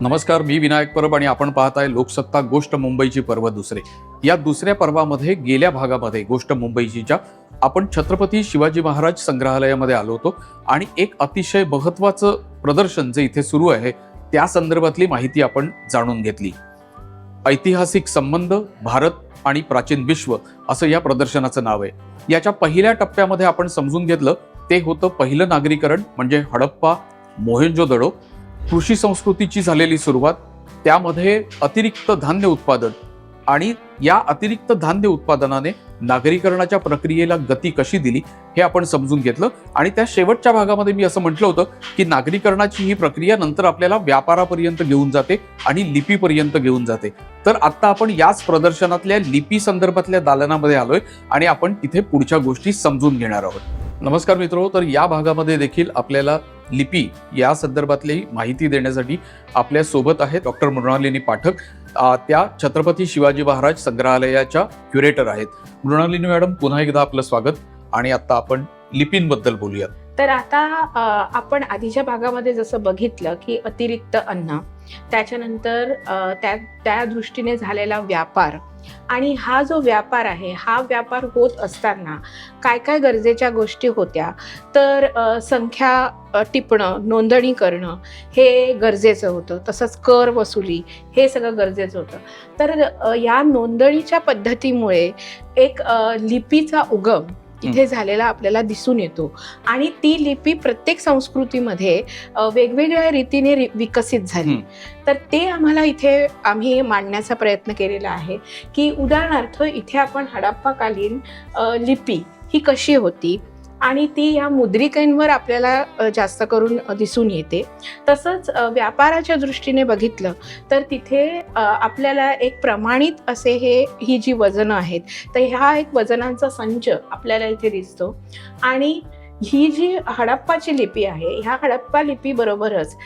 नमस्कार, मी विनायक परब आणि आपण पाहताय लोकसत्ता गोष्ट मुंबईची पर्व दुसरे. या दुसऱ्या पर्वामध्ये गेल्या भागामध्ये गोष्ट मुंबईच्या आपण छत्रपती शिवाजी महाराज संग्रहालयामध्ये आलो होतो आणि एक अतिशय महत्त्वाचं प्रदर्शन जे इथे सुरू आहे त्या संदर्भातली माहिती आपण जाणून घेतली. ऐतिहासिक संबंध भारत आणि प्राचीन विश्व असं या प्रदर्शनाचं नाव आहे. याच्या पहिल्या टप्प्यामध्ये आपण समजून घेतलं ते होतं पहिलं नागरीकरण म्हणजे हडप्पा, मोहेंजोदडो, कृषी संस्कृतीची झालेली सुरुवात, त्यामध्ये अतिरिक्त धान्य उत्पादन आणि या अतिरिक्त धान्य उत्पादनाने नागरीकरणाच्या प्रक्रियेला गती कशी दिली हे आपण समजून घेतलं. आणि त्या शेवटच्या भागामध्ये मी असं म्हटलं होतं की नागरीकरणाची ही प्रक्रिया नंतर आपल्याला व्यापारापर्यंत घेऊन जाते आणि लिपीपर्यंत घेऊन जाते. तर आता आपण याच प्रदर्शनातल्या लिपी संदर्भातल्या दालनामध्ये आलोय आणि आपण तिथे पुढच्या गोष्टी समजून घेणार आहोत. नमस्कार मित्रो, तर या भागामध्ये देखील आपल्याला लिपी या संदर्भातली माहिती देण्यासाठी आपल्या सोबत आहेत डॉक्टर मृणालिनी पाठक. त्या छत्रपती शिवाजी महाराज संग्रहालयाच्या क्युरेटर आहेत. मृणालिनी मॅडम, पुन्हा एकदा आपलं स्वागत. आणि आता आपण लिपींबद्दल बोलूयात. तर आता आपण आधीच्या भागामध्ये जसं बघितलं की अतिरिक्त अन्न, त्याच्यानंतर त्या दृष्टीने झालेला व्यापार, आणि हा जो व्यापार आहे हा व्यापार होत असताना काय काय गरजेच्या गोष्टी होत्या. तर संख्या टिपणं, नोंदणी करणं हे गरजेचं होतं. तसंच कर वसुली हे सगळं गरजेचं होतं. तर या नोंदणीच्या पद्धतीमुळे एक लिपीचा उगम इथे झालेला आपल्याला दिसून येतो. आणि ती लिपी प्रत्येक संस्कृतीमध्ये वेगवेगळ्या रीतीने विकसित झाली. तर ते आम्ही मांडण्याचा प्रयत्न केलेला आहे की उदाहरणार्थ इथे आपण हडप्पाकालीन लिपी ही कशी होती आणि ती या मुद्रिकांवर आपल्याला जास्त करून दिसून येते. तसंच व्यापाराच्या दृष्टीने बघितलं तर तिथे आपल्याला एक प्रमाणित असे ही जी वजनं आहेत, तर हा एक वजनांचा संच आपल्याला इथे दिसतो. आणि ही जी हडप्पाची लिपी आहे, ह्या हडप्पा लिपी बरोबरच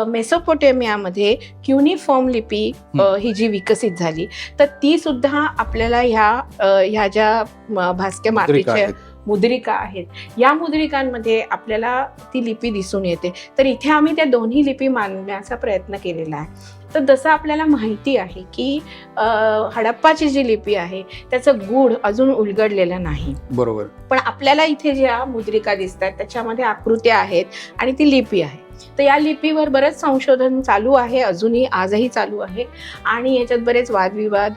मेसोपोटेमियामध्ये क्युनिफॉर्म लिपी ही जी विकसित झाली, तर ती सुद्धा आपल्याला ह्या ज्या भास्के मातीच्या मुद्रिका आहेत, या मुद्रिकांमध्ये आपल्याला ती लिपी दिसून येते. तर इथे आम्ही त्या दोन्ही लिपी मांडण्याचा प्रयत्न केलेला आहे. तर जसं आपल्याला माहिती आहे की हडप्पाची जी लिपी आहे त्याचं गूढ अजून उलगडलेलं नाही. बरोबर. पण आपल्याला इथे ज्या मुद्रिका दिसतात त्याच्यामध्ये आकृत्या आहेत आणि ती लिपी आहे. तर या लिपीवर बरेच संशोधन चालू आहे, अजूनही आजही चालू आहे आणि याच्यात बरेच वादविवाद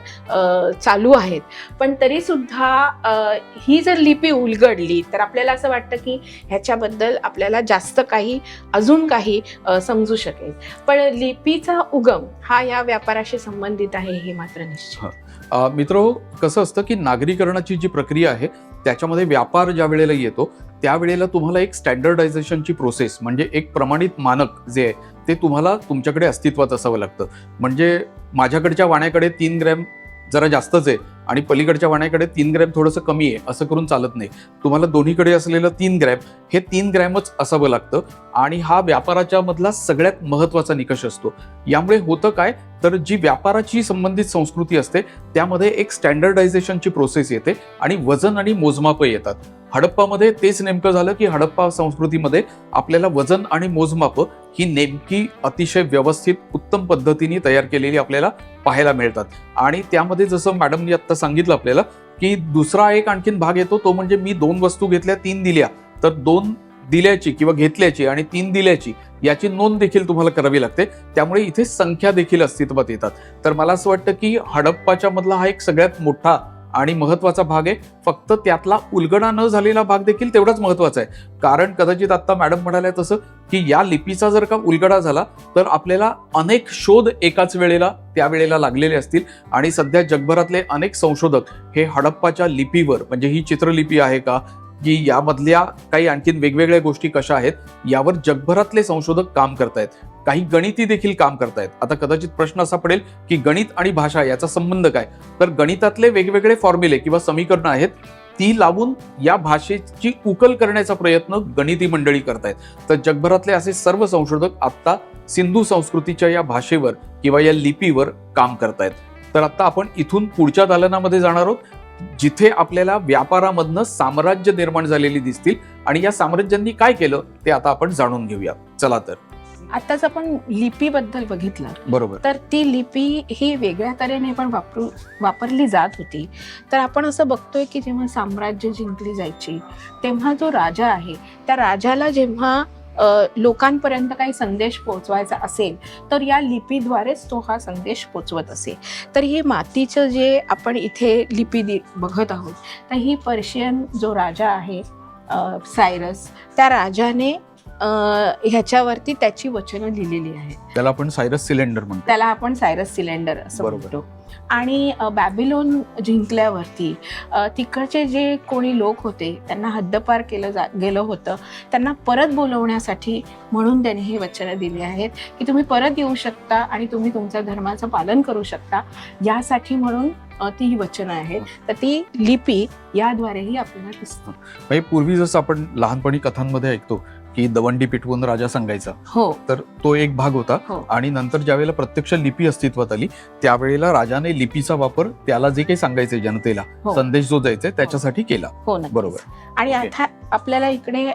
चालू आहेत. पण तरी सुद्धा ही जर लिपी उलगडली तर आपल्याला असं वाटतं की ह्याच्याबद्दल आपल्याला जास्त अजून काही समजू शकेल. पण लिपीचा उगम हा या व्यापाराशी संबंधित आहे हे मात्र निश्चित. मित्रो, कसं असतं की नागरीकरणाची जी प्रक्रिया आहे त्याच्यामध्ये व्यापार ज्या वेळेला येतो त्यावेळेला तुम्हाला एक स्टँडर्डायझेशनची प्रोसेस म्हणजे एक प्रमाणित मानक जे आहे ते तुम्हाला तुमच्याकडे अस्तित्वात असावं लागतं. म्हणजे माझ्याकडच्या वाण्याकडे 3 ग्रॅम जरा जास्तच आहे आणि पलीकडच्या वाण्याकडे 3 ग्रॅम थोडंसं कमी आहे असं करून चालत नाही. तुम्हाला दोन्हीकडे असलेलं 3 ग्रॅम हे 3 ग्रॅमच असावं लागतं. आणि हा व्यापाराच्या मधला सगळ्यात महत्त्वाचा निकष असतो. यामुळे होतं काय, तर जी व्यापाराची संबंधित संस्कृती असते त्यामध्ये एक स्टँडर्डायझेशनची प्रोसेस येते आणि वजन आणि मोजमाप येतात. हडप्पामध्ये तेच नेमकं झालं की हडप्पा संस्कृतीमध्ये आपल्याला वजन आणि मोजमाप ही नेमकी अतिशय व्यवस्थित उत्तम पद्धतीने तयार केलेली आपल्याला पाहायला मिळतात. आणि त्यामध्ये जसं मॅडमनी आता सांगितलं आपल्याला की दुसरा एक आणखीन भाग येतो तो म्हणजे मी 2 वस्तू घेतल्या, 3 दिल्या, तर 2 दिल्याची किंवा घेतल्याची आणि 3 दिल्याची याची नोंद देखील तुम्हाला करावी लागते. त्यामुळे इथे संख्या देखील अस्तित्वात येतात. तर मला असं वाटतं की हडप्पाच्या मधला हा एक सगळ्यात मोठा आणि महत्वाचा भाग आहे. फक्त त्यातला उलगडा न झालेला भाग देखील तेवढाच महत्वाचा आहे. कारण कदाचित आता मॅडम म्हणाल्या तसं की या लिपीचा जर का उलगडा झाला तर आपल्याला अनेक शोध एकाच वेळेला त्यावेळेला लागलेले असतील. आणि सध्या जगभरातले अनेक संशोधक हे हडप्पाच्या लिपीवर म्हणजे ही चित्रलिपी आहे का की यामधल्या काही आणखीन वेगवेगळ्या गोष्टी कशा आहेत यावर जगभरातले संशोधक काम करतायत. काही गणिती देखील काम करतायत. आता कदाचित प्रश्न असा पडेल की गणित आणि भाषा याचा संबंध काय, तर गणितातले वेगवेगळे फॉर्म्युले किंवा समीकरणं आहेत ती लावून या भाषेची उकल करण्याचा प्रयत्न गणिती मंडळी करतायत. तर जगभरातले असे सर्व संशोधक आता सिंधू संस्कृतीच्या या भाषेवर किंवा या लिपीवर काम करतायत. तर आता आपण इथून पुढच्या दालनामध्ये जाणार आहोत जिथे आपल्याला व्यापारामधनं साम्राज्य निर्माण झालेली दिसतील आणि या साम्राज्यांनी काय केलं ते आता आपण जाणून घेऊया. चला तर. आताच आपण लिपीबद्दल बघितलं, बरोबर. तर ती लिपी ही वेगळ्या तऱ्हेने पण वापरली जात होती. तर आपण असं बघतोय की जेव्हा साम्राज्य जिंकली जायची तेव्हा जो राजा आहे त्या राजाला जेव्हा लोकांपर्यंत काही संदेश पोहोचवायचा असेल तर या लिपीद्वारेच तो हा संदेश पोहोचवत असे. तर हे मातीचं जे आपण इथे लिपी बघत आहोत, तर ही पर्शियन जो राजा आहे सायरस, त्या राजाने ह्याच्यावरती त्याची वचनं लिहिलेली आहेत. त्याला आपण सायरस सिलेंडर म्हणतो. त्याला आपण सायरस सिलेंडर असं म्हणतो. आणि बॅबिलोन जिंकल्यावरती तिकडचे जे कोणी लोक होते त्यांना हद्दपार गेलं होतं, त्यांना परत बोलवण्यासाठी म्हणून त्यांनी हे वचनं दिली आहेत की तुम्ही परत येऊ शकता आणि तुम्ही तुमच्या धर्माचं पालन करू शकता, यासाठी म्हणून ती ही वचनं आहेत. तर ती लिपी याद्वारेही आपल्याला दिसतं. पूर्वी जसं आपण लहानपणी कथांमध्ये ऐकतो की दवंडी पिटवून राजा सांगायचा, हो, तर तो एक भाग होता. हो. आणि नंतर ज्या वेळेला प्रत्यक्ष लिपी अस्तित्वात आली त्यावेळेला राजाने लिपीचा वापर त्याला जे काही सांगायचंय जनतेला, हो, संदेश जो द्यायचा त्याच्यासाठी केला. हो नक्कीच. बरोबर. आणि आता आपल्याला इकडे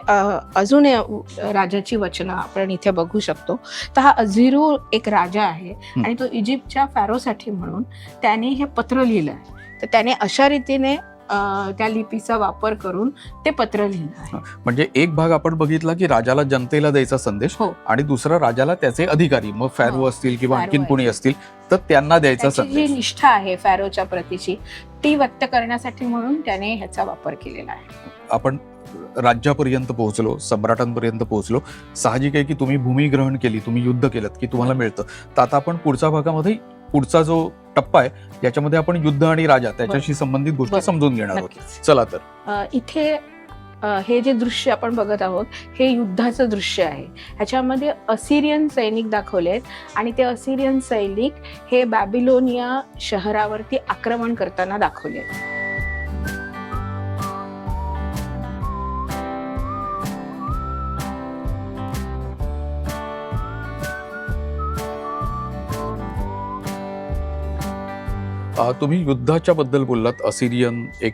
अजून राजाची वचनं आपण इथे बघू शकतो. तर हा अझिरू एक राजा आहे आणि तो इजिप्तच्या फॅरोसाठी म्हणून त्याने हे पत्र लिहिलं आहे. तर त्याने अशा रीतीने त्या लिपीचा वापर करून ते पत्र लिहिलं आहे. म्हणजे एक भाग आपण बघितला की राजाला जनतेला द्यायचा संदेश, हो, आणि दुसरा राजाला त्याचे अधिकारी, मग फॅरो हो, असतील किंवा फॅरो आणखीन आहे. कोणी असतील तर त्यांना द्यायचा त्याची जी संदेश. निष्ठा आहे फॅरोच्या प्रतीची ती व्यक्त करण्यासाठी म्हणून त्याने ह्याचा वापर केलेला आहे. आपण राज्यापर्यंत पोहोचलो, सम्राटांपर्यंत पोहोचलो. साहजिक आहे की तुम्ही भूमी ग्रहण केली, तुम्ही युद्ध केलं की तुम्हाला मिळतं. तर आता आपण पुढच्या भागामध्ये पुढचा जो टप्पा आहे याच्यामध्ये आपण युद्ध आणि राजा त्याच्याशी संबंधित गोष्टी समजून घेणार आहोत. नक्कीच. चला तर इथे हे जे दृश्य आपण बघत आहोत हे युद्धाचं दृश्य आहे. ह्याच्यामध्ये असिरियन सैनिक दाखवले आहेत आणि ते असिरियन सैनिक हे बॅबिलोनिया शहरावरती आक्रमण करताना दाखवले आहेत. तुम्ही युद्धाच्या बद्दल बोललात. असिरियन एक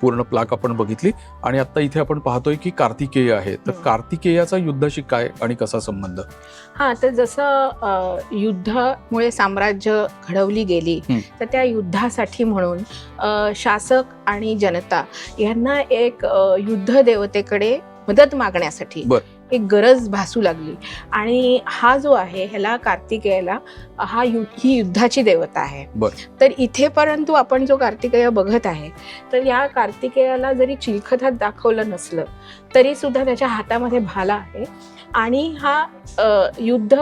पूर्ण प्लाक आपण बघितली आणि आता इथे आपण पाहतोय की कार्तिकेय आहे. तर कार्तिकेयाचा युद्धाशी काय आणि कसा संबंध? हा, तर जसं युद्धामुळे साम्राज्य घडवली गेली, तर त्या युद्धासाठी म्हणून शासक आणि जनता यांना एक युद्ध देवतेकडे मदत मागण्यासाठी एक गरज भासू लागली. आणि हा जो आहे ह्याला कार्तिकेयाला ही युद्धाची देवता आहे. तर इथे परंतु आपण जो कार्तिकेय बघत आहे तर या कार्तिकेयाला जरी चिलखतात दाखवलं नसलं तरी सुद्धा त्याच्या हातामध्ये भाला आहे. आणि हा युद्ध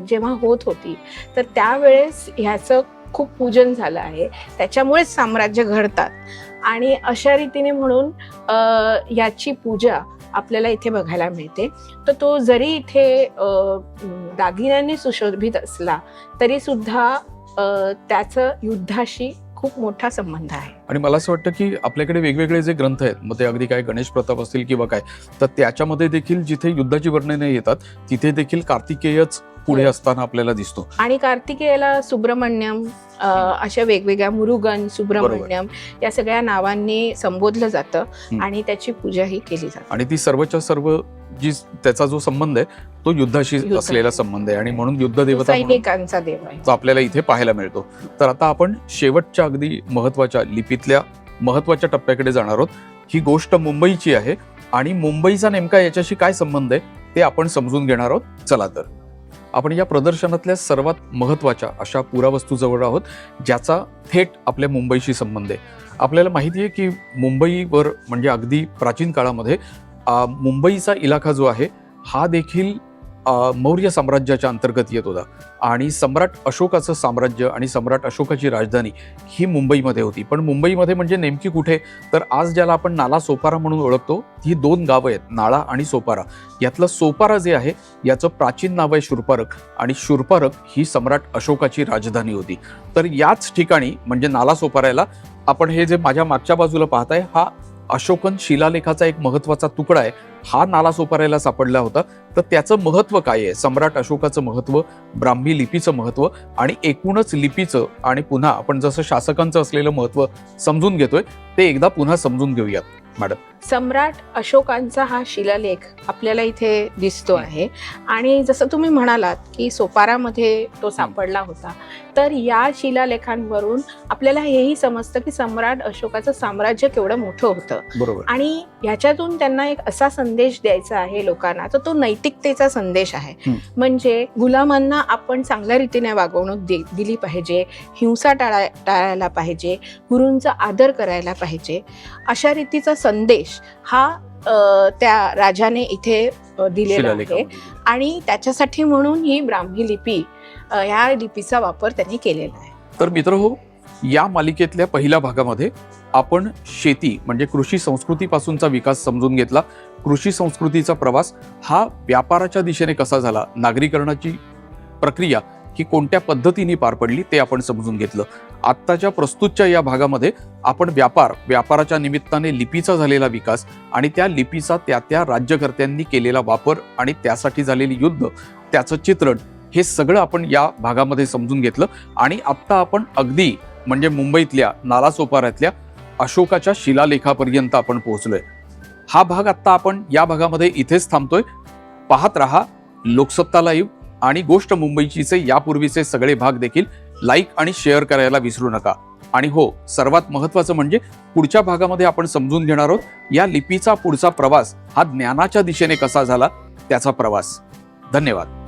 जेव्हा होत होती तर त्यावेळेस ह्याचं खूप पूजन झालं आहे, त्याच्यामुळेच साम्राज्य घडतात. आणि अशा रीतीने म्हणून याची पूजा आपल्याला इथे बघायला मिळते. तर तो जरी इथे दागिन्यांनी सुशोभित असला तरी सुद्धा त्याचं युद्धाशी खूप मोठा संबंध आहे. आणि मला असं वाटतं की आपल्याकडे वेगवेगळे जे ग्रंथ आहेत, मग ते अगदी काय गणेश प्रताप असतील किंवा काय, तर त्याच्यामध्ये देखील जिथे युद्धाची वर्णने येतात तिथे देखील कार्तिकेयच पुढे असताना आपल्याला दिसतो. आणि कार्तिकेयाला सुब्रमण्यम अशा वेगवेगळ्या मुरुगन, सुब्रमण्यम या सगळ्या नावांनी संबोधलं जातं आणि त्याची पूजाही केली जाते. आणि ती सर्वच्या सर्व जी त्याचा जो संबंध आहे तो युद्धाशी असलेला संबंध आहे आणि म्हणून युद्ध देवता सैनिकांचा देव आहे, तो आपल्याला इथे पाहायला मिळतो. तर आता आपण शेवटच्या अगदी महत्वाच्या लिपीतल्या महत्वाच्या टप्प्याकडे जाणार आहोत. ही गोष्ट मुंबईची आहे आणि मुंबईचा नेमका याच्याशी काय संबंध आहे ते आपण समजून घेणार आहोत. चला तर आपण या प्रदर्शनातल्या सर्वात महत्वाच्या अशा पुरावस्तू जवळ आहोत ज्याचा थेट आपल्या मुंबईशी संबंध आहे. आपल्याला माहिती आहे की मुंबईवर म्हणजे अगदी प्राचीन काळामध्ये मुंबईचा इलाका जो आहे हा देखील मौर्य साम्राज्याच्या अंतर्गत येत होता आणि सम्राट अशोकाचं साम्राज्य आणि सम्राट अशोकाची राजधानी ही मुंबईमध्ये होती. पण मुंबईमध्ये म्हणजे नेमकी कुठे, तर आज ज्याला आपण नाला सोपारा म्हणून ओळखतो ही दोन गावं आहेत, नाळा आणि सोपारा. यातलं सोपारा जे आहे याचं प्राचीन नाव आहे शूरपारक आणि शूरपारक ही सम्राट अशोकाची राजधानी होती. तर याच ठिकाणी म्हणजे नाला सोपाऱ्याला आपण हे जे माझ्या मागच्या बाजूला पाहताय हा अशोकन शिलालेखाचा एक महत्वाचा तुकडा आहे. हा नाला सोपाऱ्याला सापडला होता. तर त्याचं महत्व काय आहे, सम्राट अशोकाचं महत्व, ब्राह्मी लिपीचं महत्व आणि एकूणच लिपीचं आणि पुन्हा आपण जसं शासकांचं असलेलं महत्व समजून घेतोय ते एकदा पुन्हा समजून घेऊयात. मॅडम सम्राट अशोकांचा हा शिलालेख आपल्याला इथे दिसतो आहे. आणि जसं तुम्ही म्हणालात की सोपारामध्ये तो सापडला होता, तर या शिलालेखांवरून आपल्याला हेही समजतं की सम्राट अशोकाचं साम्राज्य केवढं मोठं होतं. बरोबर. आणि ह्याच्यातून त्यांना एक असा संदेश द्यायचा आहे लोकांना, तर तो नैतिकतेचा संदेश आहे. म्हणजे गुलामांना आपण चांगल्या रीतीने वागवणूक दिली पाहिजे, हिंसा टाळायला पाहिजे, गुरूंचा आदर करायला पाहिजे, अशा रीतीचा संदेश हा त्या राजाने इथे दिलेला आहे. आणि त्याच्यासाठी म्हणून ही ब्राह्मी लिपी, ह्या लिपीचा वापर त्यांनी केलेला आहे. तर मित्रहो, या मालिकेतल्या पहिल्या भागामध्ये आपण शेती म्हणजे कृषी संस्कृतीपासूनचा विकास समजून घेतला. कृषी संस्कृतीचा प्रवास हा व्यापाराच्या दिशेने कसा झाला, नागरीकरणाची प्रक्रिया ही कोणत्या पद्धतीने पार पडली ते आपण समजून घेतलं. आत्ताच्या प्रस्तुतच्या या भागामध्ये आपण व्यापाराच्या निमित्ताने लिपीचा झालेला विकास आणि त्या लिपीचा त्या राज्यकर्त्यांनी केलेला वापर आणि त्यासाठी झालेली युद्ध, त्याचं चित्रण, हे सगळं आपण या भागामध्ये समजून घेतलं. आणि आत्ता आपण अगदी म्हणजे मुंबईतल्या नालासोपाऱ्यातल्या अशोकाच्या शिलालेखापर्यंत आपण पोहोचलोय. हा भाग आत्ता आपण या भागामध्ये इथेच थांबतोय. पाहत रहा लोकसत्ता लाईव्ह आणि गोष्ट मुंबईचीचे यापूर्वीचे सगळे भाग देखील लाईक आणि शेअर करायला विसरू नका. आणि हो, सर्वात महत्त्वाचं म्हणजे पुढच्या भागामध्ये आपण समजून घेणार आहोत या लिपीचा पुढचा प्रवास हा ज्ञानाच्या दिशेने कसा झाला, त्याचा प्रवास. धन्यवाद.